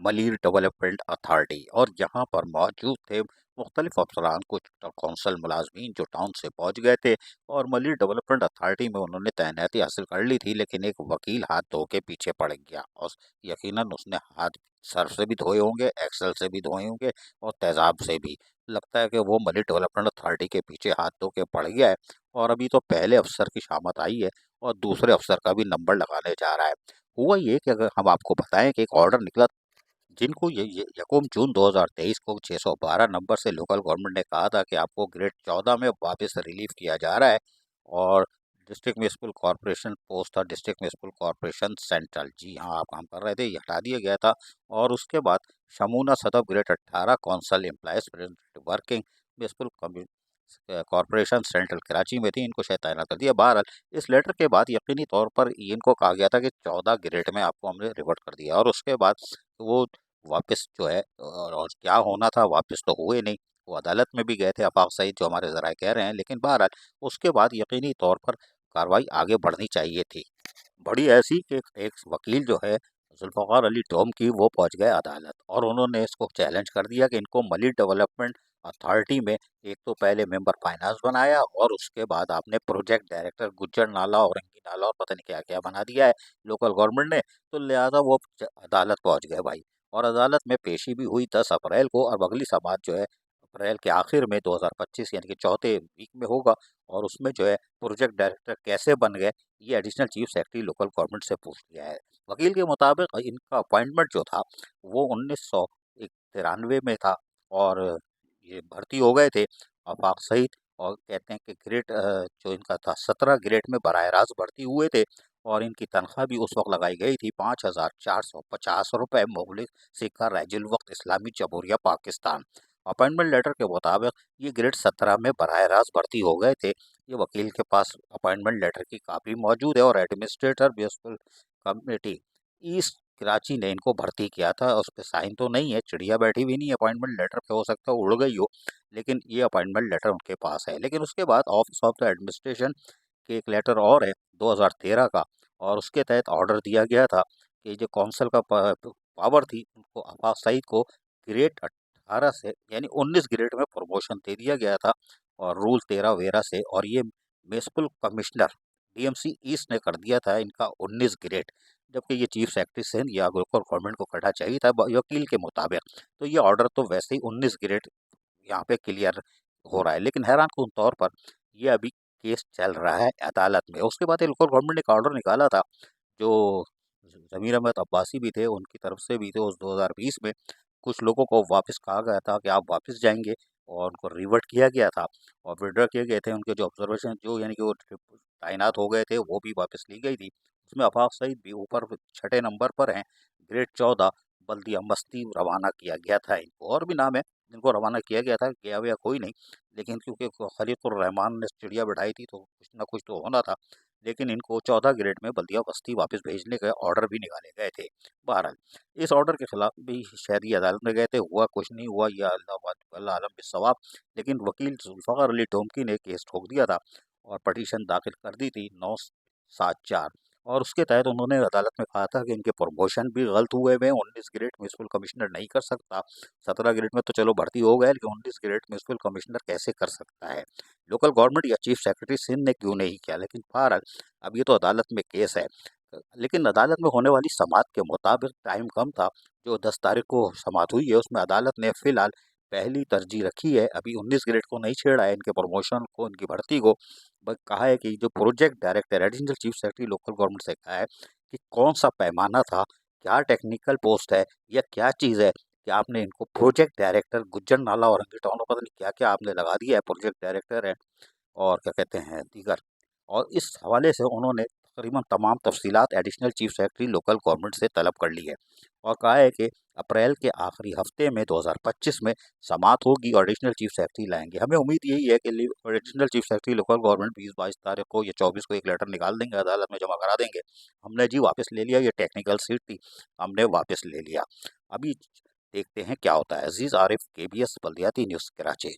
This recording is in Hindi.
मलीर डेवलपमेंट अथॉरिटी और यहाँ पर मौजूद थे मुख्तलिफ अफसरान, कुछ कौंसल मुलाजमीन जो टाउन से पहुँच गए थे और मलीर डेवलपमेंट अथॉरिटी में उन्होंने तैनाती हासिल कर ली थी। लेकिन एक वकील हाथ धो के पीछे पड़ गया और यकीनन उसने हाथ सर्फ से भी धोए होंगे, एक्सेल से भी धोए होंगे और तेज़ाब से भी। लगता है कि वो मलीर डेवलपमेंट अथॉरिटी के पीछे हाथ धो के पड़ गया है और अभी तो पहले अफसर की शामत आई है और दूसरे अफसर का भी नंबर लगाने जा रहा है। हुआ ये कि अगर हम आपको बताएं कि एक ऑर्डर निकला जिनको ये यकम जून 2023 को 612 नंबर से लोकल गवर्नमेंट ने कहा था कि आपको ग्रेड 14 में वापस रिलीव किया जा रहा है और डिस्ट्रिक्ट म्यूनसिपल कॉरपोरेशन पोस्ट था डिस्ट्रिक्ट म्यूनसिपल कॉरपोरेशन सेंट्रल, जी हाँ आप काम कर रहे थे, ये हटा दिया गया था। और उसके बाद Shamoona Sadaf grade 18 council employees working municipal corporation central Karachi में थी, इनको शायद तैनात कर दिया। बहरहाल इस लेटर के बाद यकीनी तौर पर इनको कहा गया था कि 14 ग्रेड में आपको हमने रिवर्ट कर दिया और उसके बाद वो वापस जो है और क्या होना था वापस तो हुए नहीं। वो अदालत में भी गए थे आफाक सईद जो हमारे ज़राए कह रहे हैं, लेकिन बहरहाल उसके बाद यकीनी तौर पर कार्रवाई आगे बढ़नी चाहिए थी। बड़ी ऐसी कि एक वकील जो है जुल्फ़िकार अली टोम की वो पहुंच गए अदालत और उन्होंने इसको चैलेंज कर दिया कि इनको मलिक डेवलपमेंट अथॉरिटी में एक तो पहले मेंबर फाइनेंस बनाया और उसके बाद आपने प्रोजेक्ट डायरेक्टर गुज्जर नाला औरंगी नाला और पता नहीं क्या क्या बना दिया है लोकल गवर्नमेंट ने। तो लिहाजा वो अदालत पहुंच गए भाई और अदालत में पेशी भी हुई 10 अप्रैल को और अगली समात जो है अप्रैल के आखिर में 2025 यानी कि चौथे वीक में होगा। और उसमें जो है प्रोजेक्ट डायरेक्टर कैसे बन गए ये additional chief secretary local government से पूछ लिया है। वकील के मुताबिक इनका अपॉइंटमेंट जो था वो 1993 में था और ये भर्ती हो गए थे आफाक सईद और कहते हैं कि ग्रेड जो इनका था 17 ग्रेड में बराह रास्त भर्ती हुए थे और इनकी तनख्वाह भी उस वक्त लगाई गई थी 5,450 रुपये मोगलिक सिक्का रैजुल वक्त इस्लामी जमहूरिया पाकिस्तान। अपॉइंटमेंट लेटर के मुताबिक ये ग्रेड 17 में बराह रास्त भर्ती हो गए थे। ये वकील के पास अपॉइंटमेंट लेटर की कापी मौजूद है और administrator municipal committee east Karachi ने इनको भर्ती किया था। उस पर साइन तो नहीं है, चिड़िया बैठी भी नहीं है अपॉइंटमेंट लेटर पे, हो सकता है उड़ गई हो, लेकिन ये अपॉइंटमेंट लेटर उनके पास है। लेकिन उसके बाद ऑफिस ऑफ द एडमिनिस्ट्रेशन के एक लेटर और है 2013 का और उसके तहत ऑर्डर दिया गया था कि जो कौंसल का पावर थी उनको आफाक सईद को ग्रेड 18 से यानी 19 ग्रेड में प्रमोशन दे दिया गया था और रूल 13 वेरा से। और ये म्यूनसिपल कमिश्नर डीएमसी ईस्ट ने कर दिया था इनका 19 ग्रेड, जबकि ये चीफ सेक्रेटरी सिंध या लोकल गवर्नमेंट को करना चाहिए था वकील के मुताबिक। तो ये ऑर्डर तो वैसे ही 19 ग्रेड यहाँ पे क्लियर हो रहा है, लेकिन हैरान कुन तौर पर ये अभी केस चल रहा है अदालत में। उसके बाद ये लोकल गवर्नमेंट ने एक ऑर्डर निकाला था जो ज़मीर अहमद अब्बासी भी थे उनकी तरफ से भी थे उस 2020 में। कुछ लोगों को वापस कहा गया था कि आप वापस जाएंगे और उनको रिवर्ट किया गया था और विड्रॉ किए गए थे उनके जो ऑब्जर्वेशन जो यानी कि वो तैनात हो गए थे वो भी वापस ली गई थी। उसमें आफाक सईद भी ऊपर छठे नंबर पर हैं। ग्रेड 14 बल्दिया मस्ती रवाना किया गया था, इनको और भी नाम है जिनको रवाना किया गया था, गया हुआ कोई नहीं। लेकिन क्योंकि खलीकुर रहमान ने चिड़िया बिठाई थी तो कुछ ना कुछ तो होना था। लेकिन इनको 14 ग्रेड में बल्दिया बस्ती वापस भेजने के ऑर्डर भी निकाले गए थे। बहरहाल इस ऑर्डर के खिलाफ भी शायद ये अदालत में गए थे, हुआ कुछ नहीं हुआ, या अल्लाह आलम बिस्सवाब। लेकिन वकील जुल्फ़िकार अली टोमकी ने केस ठोक दिया था और पटिशन दाखिल कर दी थी 974 और उसके तहत उन्होंने अदालत में कहा था कि इनके प्रमोशन भी गलत हुए हुए हैं। 19 ग्रेड म्यूनसिपल कमिश्नर नहीं कर सकता, 17 ग्रेड में तो चलो भर्ती हो गए, लेकिन 19 ग्रेड म्यूनसिपल कमिश्नर कैसे कर सकता है लोकल गवर्नमेंट या चीफ सेक्रेटरी सिंध ने क्यों नहीं किया। लेकिन बहरहाल अब ये तो अदालत में केस है। लेकिन अदालत में होने वाली समाअत के मुताबिक टाइम कम था, जो 10 तारीख को समाअत हुई है उसमें अदालत ने फिलहाल पहली तरजीह रखी है, अभी 19 ग्रेड को नहीं छेड़ा है, इनके प्रमोशन को, इनकी भर्ती को। बस कहा है कि जो project director additional chief secretary local government से कहा है कि कौन सा पैमाना था, क्या टेक्निकल पोस्ट है या क्या चीज़ है कि आपने इनको प्रोजेक्ट डायरेक्टर गुज्जर नाला औरंगी टाउन पता नहीं क्या क्या आपने लगा दिया है, प्रोजेक्ट डायरेक्टर है और क्या कहते हैं दीगर। और इस हवाले से उन्होंने तकरीबन तमाम तफसीलात additional chief secretary local government से तलब कर ली है और कहा है कि अप्रैल के आखिरी हफ्ते में 2025 में समाअत होगी और एडिशनल चीफ सेक्रेटरी लाएंगे। हमें उम्मीद यही है कि additional chief secretary local government 20-22 तारीख को या 24 को एक लेटर निकाल देंगे, अदालत में जमा करा देंगे, हमने जी वापस ले लिया, ये टेक्निकल सीट थी हमने वापस ले लिया। अभी देखते हैं क्या होता है। अजीज़ आरिफ, KBS बल्दियाती न्यूज़, कराची।